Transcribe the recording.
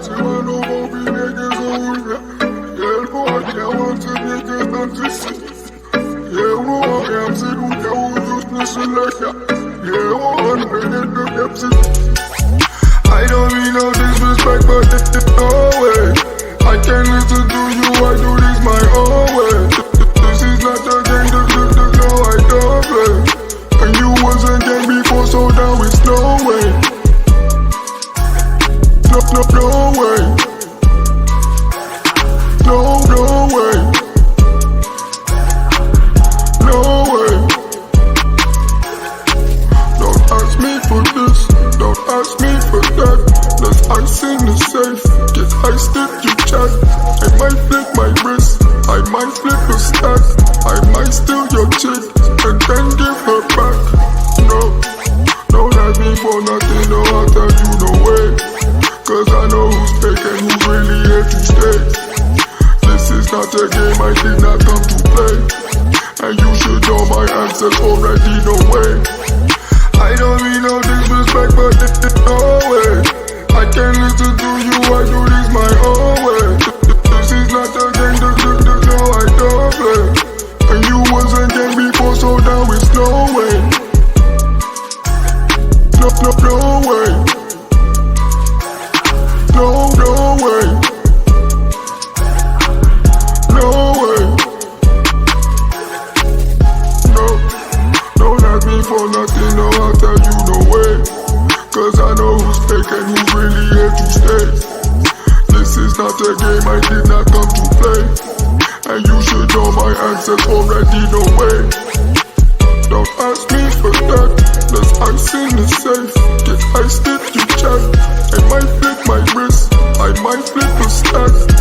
See one of all the niggas over there. Yeah, boy, I want to niggas not to see. Yeah, boy, I'm sick of you, just listen like that. Yeah, one minute to get sick. I don't mean no disrespect, but it's no way. I can't listen to you, I do this my own way. This is not a game, no, I don't play. And you wasn't game before, so now it's no way. No way. No way. No way. Don't ask me for this, don't ask me for that. There's ice in the safe, get ice if you chat. I might flip my wrist, I might flip a stack. I might steal your chick, and then give her back. No, don't ask me for nothing, no, I'll tell you no way. Cause I know who's fake and who's really here to stay. This is not a game I did not come to play. And you should know my answers already, no way. I don't mean no disrespect, but it's no way. I can't listen to you, I do this my own way. This is not a game, no, I don't play. And you wasn't game before, so now it's no way. No way. No way. No way. No, don't ask me for nothing, no, I'll tell you no way. Cause I know who's fake and who's really here to stay. This is not a game I did not come to play. And you should know my answers already, no way. Don't ask me for that, there's ice in the safe. Get iced if you chat. I might flip my wrist, I might flip a stack.